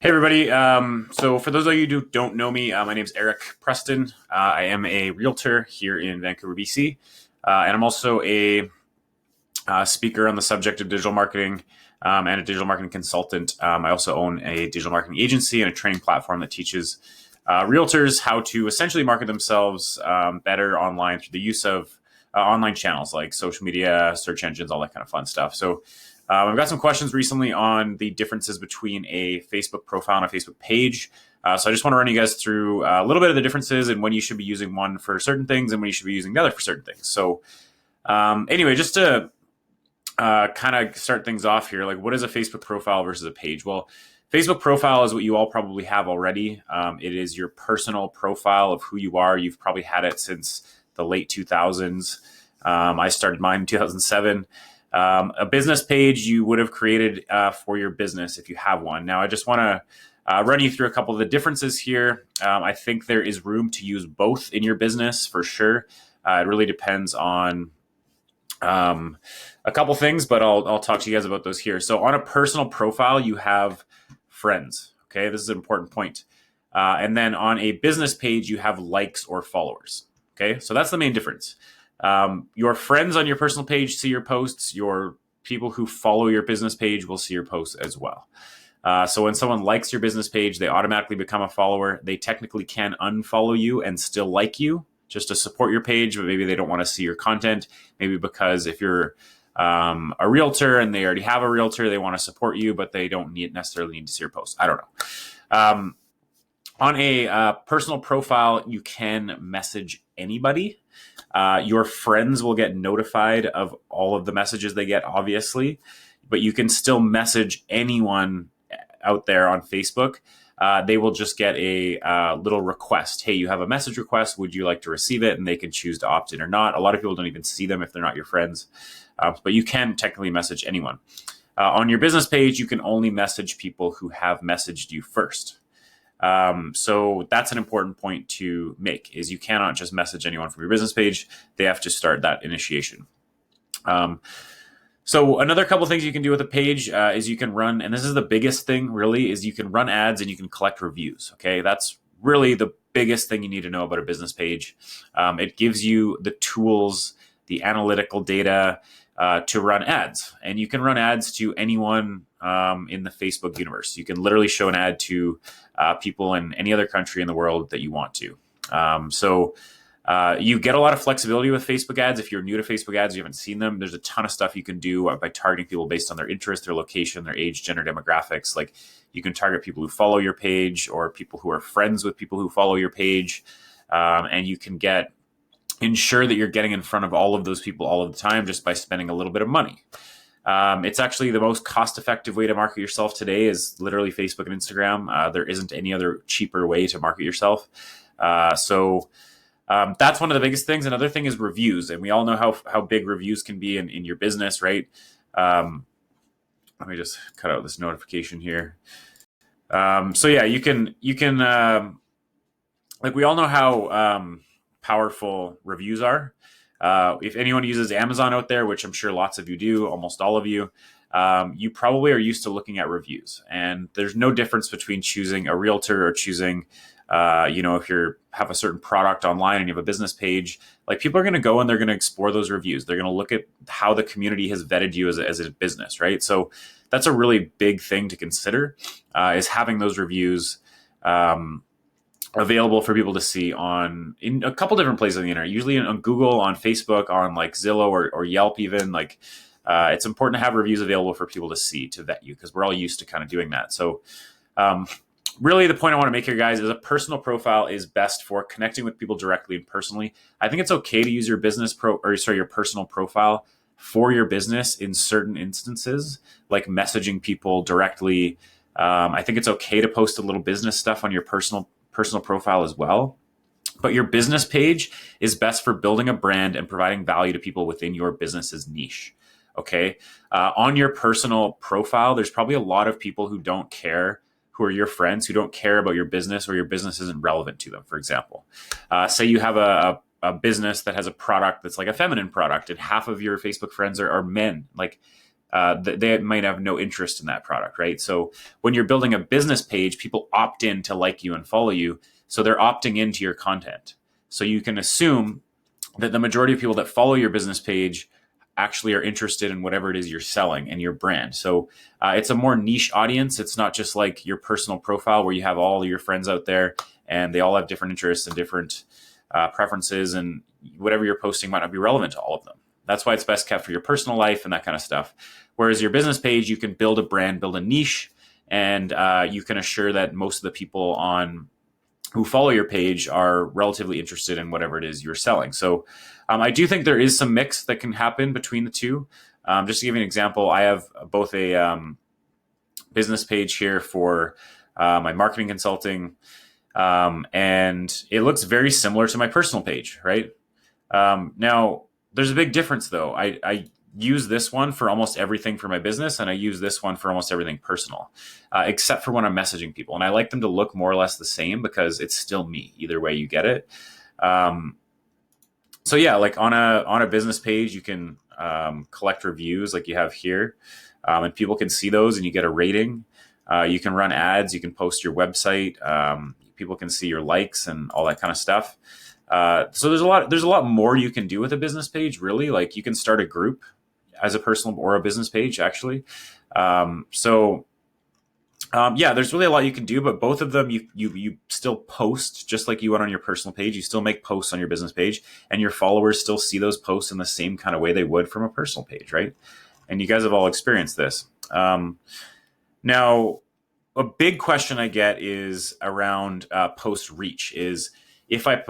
Hey everybody. So for those of you who don't know me, my name is Eric Preston. I am a realtor here in Vancouver, BC, and I'm also a speaker on the subject of digital marketing and a digital marketing consultant. I also own a digital marketing agency and a training platform that teaches realtors how to essentially market themselves better online through the use of online channels like social media, search engines, all that kind of fun stuff. So I've got some questions recently on the differences between a Facebook profile and a Facebook page. So I just want to run you guys through a little bit of the differences and when you should be using one for certain things and when you should be using the other for certain things. So anyway, just to kind of start things off here, like what is a Facebook profile versus a page? Well, Facebook profile is what you all probably have already. It is your personal profile of who you are. You've probably had it since the late 2000s. I started mine in 2007. A business page you would have created for your business if you have one. Now, I just want to run you through a couple of the differences here. I think there is room to use both in your business for sure. It really depends on a couple things, but I'll talk to you guys about those here. So on a personal profile, you have friends. Okay, this is an important point. And then on a business page, you have likes or followers. Okay, so that's the main difference. Your friends on your personal page see your posts. Your people who follow your business page will see your posts as well. So when someone likes your business page, they automatically become a follower. They technically can unfollow you and still like you just to support your page, but maybe they don't want to see your content. Maybe because if you're a realtor and they already have a realtor, they want to support you, but they don't necessarily need to see your posts. I don't know. On a personal profile, you can message anybody. Your friends will get notified of all of the messages they get, obviously, but you can still message anyone out there on Facebook. They will just get a little request. Hey, you have a message request. Would you like to receive it? And they can choose to opt in or not. A lot of people don't even see them if they're not your friends, but you can technically message anyone. On your business page, you can only message people who have messaged you first. So that's an important point to make is you cannot just message anyone from your business page. They have to start that initiation. So another couple things you can do with a page is you can run, and this is the biggest thing really, is you can run ads and you can collect reviews. Okay. That's really the biggest thing you need to know about a business page. It gives you the tools, the analytical data, to run ads, and you can run ads to anyone in the Facebook universe. You can literally show an ad to people in any other country in the world that you want to. So you get a lot of flexibility with Facebook ads. If you're new to Facebook ads, you haven't seen them, there's a ton of stuff you can do by targeting people based on their interest, their location, their age, gender demographics. Like you can target people who follow your page or people who are friends with people who follow your page, and you can ensure that you're getting in front of all of those people all of the time just by spending a little bit of money. It's actually the most cost-effective way to market yourself today is literally Facebook and Instagram. There isn't any other cheaper way to market yourself. So that's one of the biggest things. Another thing is reviews. And we all know how big reviews can be in your business, right? Let me just cut out this notification here. So yeah, you can like we all know how powerful reviews are. If anyone uses Amazon out there, which I'm sure lots of you do, almost all of you, you probably are used to looking at reviews. And there's no difference between choosing a realtor or choosing, if you have a certain product online and you have a business page, like people are going to go and they're going to explore those reviews. They're going to look at how the community has vetted you as a business, right? So that's a really big thing to consider, is having those reviews available for people to see in a couple different places on the internet, usually on Google, on Facebook, on like Zillow or Yelp even. Like it's important to have reviews available for people to see, to vet you, because we're all used to kind of doing that. So really the point I want to make here, guys, is a personal profile is best for connecting with people directly and personally. I think it's okay to use your your personal profile for your business in certain instances, like messaging people directly. I think it's okay to post a little business stuff on your personal profile as well. But your business page is best for building a brand and providing value to people within your business's niche. Okay. On your personal profile, there's probably a lot of people who don't care, who are your friends, who don't care about your business or your business isn't relevant to them. For example, say you have a business that has a product that's like a feminine product and half of your Facebook friends are men. Like they might have no interest in that product, right? So when you're building a business page, people opt in to like you and follow you. So they're opting into your content. So you can assume that the majority of people that follow your business page actually are interested in whatever it is you're selling and your brand. So it's a more niche audience. It's not just like your personal profile where you have all your friends out there and they all have different interests and different preferences, and whatever you're posting might not be relevant to all of them. That's why it's best kept for your personal life and that kind of stuff. Whereas your business page, you can build a brand, build a niche, and you can assure that most of the people who follow your page are relatively interested in whatever it is you're selling. So I do think there is some mix that can happen between the two. Just to give you an example, I have both a business page here for my marketing consulting, and it looks very similar to my personal page, right? Now, there's a big difference though. I use this one for almost everything for my business, and I use this one for almost everything personal, except for when I'm messaging people. And I like them to look more or less the same because it's still me. Either way you get it. So yeah, like on a business page, you can collect reviews like you have here, and people can see those, and you get a rating. You can run ads. You can post your website. People can see your likes and all that kind of stuff. So there's a lot more you can do with a business page, really. Like you can start a group as a personal or a business page, actually. Yeah, there's really a lot you can do, but both of them you still post just like you would on your personal page. You still make posts on your business page, and your followers still see those posts in the same kind of way they would from a personal page, right? And you guys have all experienced this. Now, a big question I get is around post reach. Is if I'm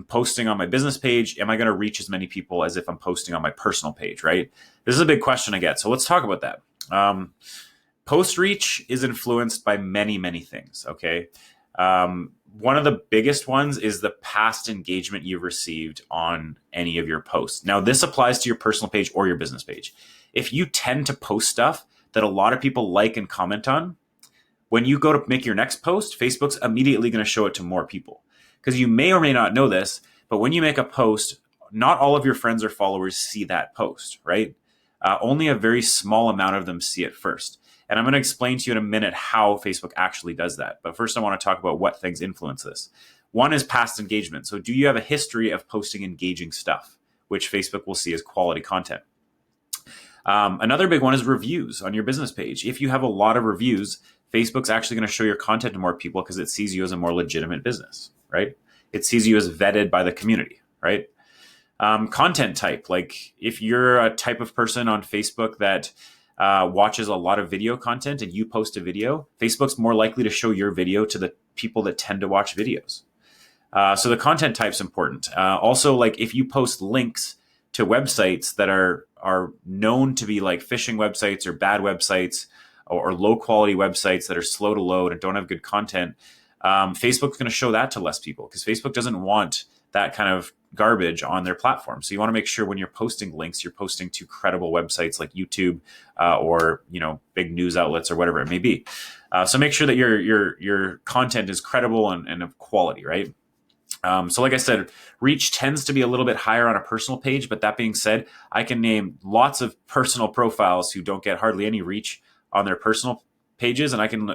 posting on my business page, am I going to reach as many people as if I'm posting on my personal page, right? This is a big question I get. So let's talk about that. Post reach is influenced by many, many things, okay? One of the biggest ones is the past engagement you've received on any of your posts. Now, this applies to your personal page or your business page. If you tend to post stuff that a lot of people like and comment on, when you go to make your next post, Facebook's immediately going to show it to more people. Because you may or may not know this, but when you make a post, not all of your friends or followers see that post, right? Only a very small amount of them see it first. And I'm going to explain to you in a minute how Facebook actually does that. But first, I want to talk about what things influence this. One is past engagement. So do you have a history of posting engaging stuff, which Facebook will see as quality content? Another big one is reviews on your business page. If you have a lot of reviews, Facebook's actually going to show your content to more people because it sees you as a more legitimate business, right? It sees you as vetted by the community, right? Content type, like if you're a type of person on Facebook that watches a lot of video content and you post a video, Facebook's more likely to show your video to the people that tend to watch videos. So the content type's important. Also, like if you post links to websites that are known to be like phishing websites or bad websites or low quality websites that are slow to load and don't have good content, Facebook's going to show that to less people because Facebook doesn't want that kind of garbage on their platform. So you want to make sure when you're posting links, you're posting to credible websites like YouTube or big news outlets or whatever it may be. So make sure that your content is credible and of quality, right? So like I said, reach tends to be a little bit higher on a personal page. But that being said, I can name lots of personal profiles who don't get hardly any reach on their personal pages. And I can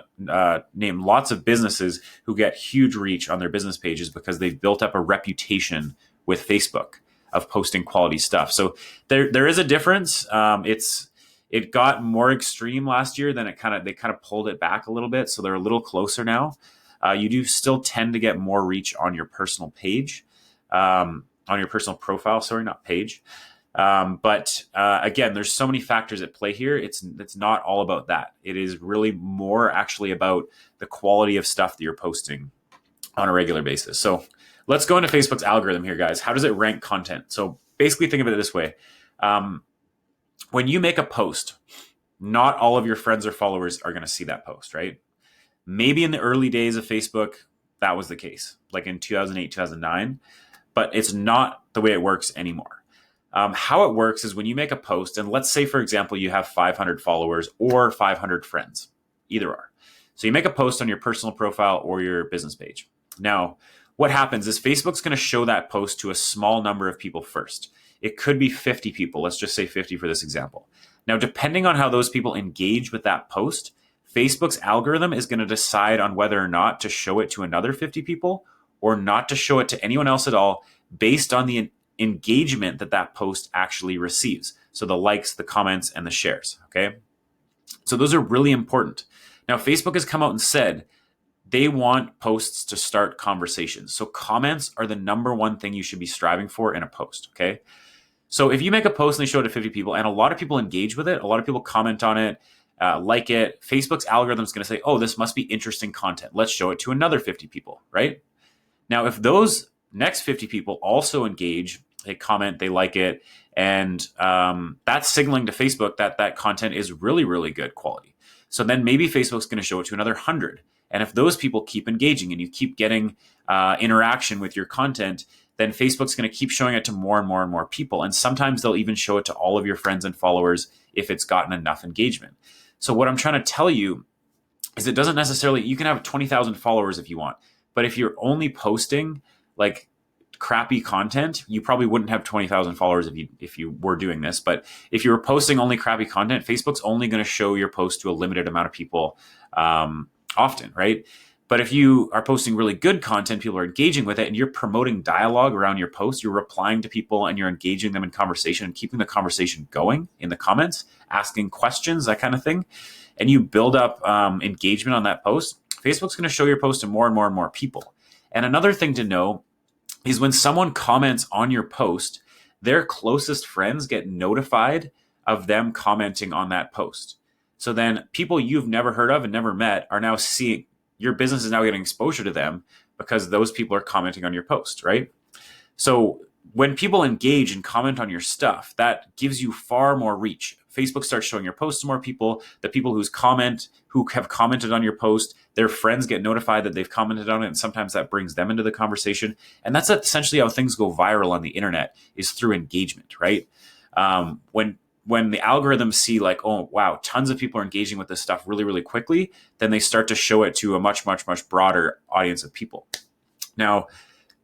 name lots of businesses who get huge reach on their business pages because they've built up a reputation with Facebook of posting quality stuff. So there is a difference. It got more extreme last year. Then they kind of pulled it back a little bit. So they're a little closer now. You do still tend to get more reach on your personal page, on your personal profile. Sorry, not page. But again, there's so many factors at play here. It's not all about that. It is really more actually about the quality of stuff that you're posting on a regular basis. So let's go into Facebook's algorithm here, guys. How does it rank content? So basically think of it this way. When you make a post, not all of your friends or followers are going to see that post, right? Maybe in the early days of Facebook, that was the case, like in 2008, 2009, but it's not the way it works anymore. How it works is when you make a post, and let's say, for example, you have 500 followers or 500 friends, either are. So you make a post on your personal profile or your business page. Now, what happens is Facebook's going to show that post to a small number of people first. It could be 50 people. Let's just say 50 for this example. Now, depending on how those people engage with that post, Facebook's algorithm is going to decide on whether or not to show it to another 50 people or not to show it to anyone else at all based on the engagement that that post actually receives. So the likes, the comments, and the shares, okay? So those are really important. Now, Facebook has come out and said they want posts to start conversations. So comments are the number one thing you should be striving for in a post, okay? So if you make a post and they show it to 50 people and a lot of people engage with it, a lot of people comment on it, like it, Facebook's algorithm is going to say, oh, this must be interesting content. Let's show it to another 50 people, right? Now, if those next 50 people also engage, they comment, they like it, and that's signaling to Facebook that that content is really, really good quality. So then maybe Facebook's going to show it to another 100. And if those people keep engaging and you keep getting interaction with your content, then Facebook's going to keep showing it to more and more and more people. And sometimes they'll even show it to all of your friends and followers if it's gotten enough engagement. So what I'm trying to tell you is it doesn't necessarily, you can have 20,000 followers if you want, but if you're only posting like crappy content, you probably wouldn't have 20,000 followers if you were doing this. But if you were posting only crappy content, Facebook's only going to show your post to a limited amount of people often, right? But if you are posting really good content, people are engaging with it, and you're promoting dialogue around your post, you're replying to people and you're engaging them in conversation and keeping the conversation going in the comments, asking questions, that kind of thing, and you build up engagement on that post, Facebook's going to show your post to more and more and more people. And another thing to know is when someone comments on your post, their closest friends get notified of them commenting on that post. So then people you've never heard of and never met are now seeing, your business is now getting exposure to them because those people are commenting on your post, right? So when people engage and comment on your stuff, that gives you far more reach. Facebook starts showing your posts to more people. The people who have commented on your post, their friends get notified that they've commented on it, and sometimes that brings them into the conversation. And that's essentially how things go viral on the internet, is through engagement, right? When the algorithms see like, oh, wow, tons of people are engaging with this stuff really, really quickly, then they start to show it to a much, much, much broader audience of people. Now,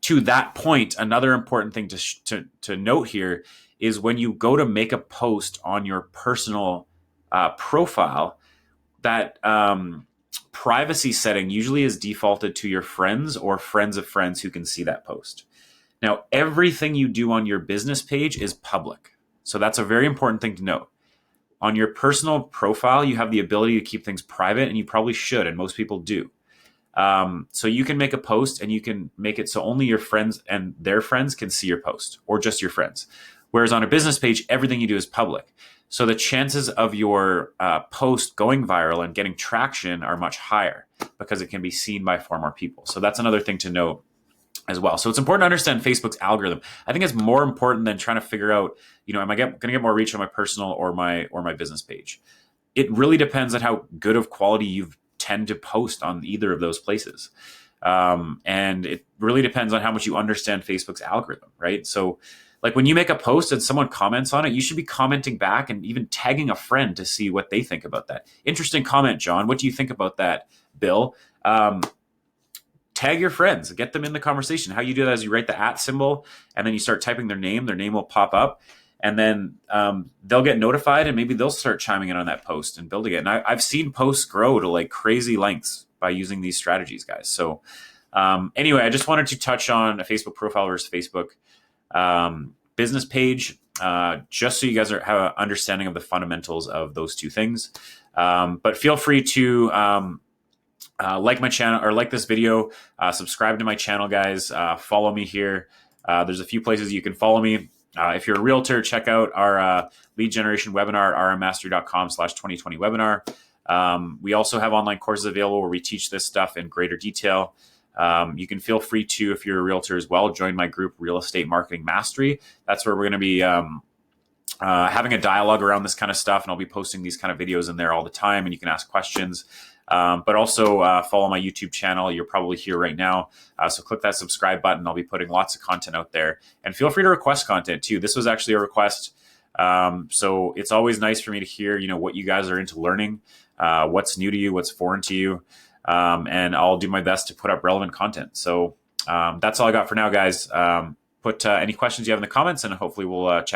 to that point, another important thing to note here is when you go to make a post on your personal profile, that privacy setting usually is defaulted to your friends or friends of friends who can see that post. Now, everything you do on your business page is public. So that's a very important thing to note. On your personal profile, you have the ability to keep things private, and you probably should, and most people do. So you can make a post and you can make it so only your friends and their friends can see your post, or just your friends. Whereas on a business page, everything you do is public. So the chances of your post going viral and getting traction are much higher because it can be seen by far more people. So that's another thing to note as well. So it's important to understand Facebook's algorithm. I think it's more important than trying to figure out, am I going to get more reach on my personal or my business page? It really depends on how good of quality you tend to post on either of those places. And it really depends on how much you understand Facebook's algorithm, right? So like when you make a post and someone comments on it, you should be commenting back and even tagging a friend to see what they think about that. Interesting comment, John. What do you think about that, Bill? Tag your friends, get them in the conversation. How you do that is you write the @ symbol and then you start typing their name will pop up, and then they'll get notified and maybe they'll start chiming in on that post and building it. And I've seen posts grow to like crazy lengths by using these strategies, guys. So anyway, I just wanted to touch on a Facebook profile versus Facebook business page, just so you guys have an understanding of the fundamentals of those two things. But feel free to like my channel or like this video, subscribe to my channel, guys. Follow me here. There's a few places you can follow me. If you're a realtor, check out our lead generation webinar at rmmastery.com/2020 webinar. We also have online courses available where we teach this stuff in greater detail. You can feel free to, if you're a realtor as well, join my group, Real Estate Marketing Mastery. That's where we're going to be having a dialogue around this kind of stuff, and I'll be posting these kind of videos in there all the time, and you can ask questions. But also follow my YouTube channel. You're probably here right now. So click that subscribe button. I'll be putting lots of content out there. And feel free to request content too. This was actually a request. So it's always nice for me to hear, what you guys are into learning, what's new to you, what's foreign to you. And I'll do my best to put up relevant content. So that's all I got for now, guys. Put any questions you have in the comments, and hopefully we'll chat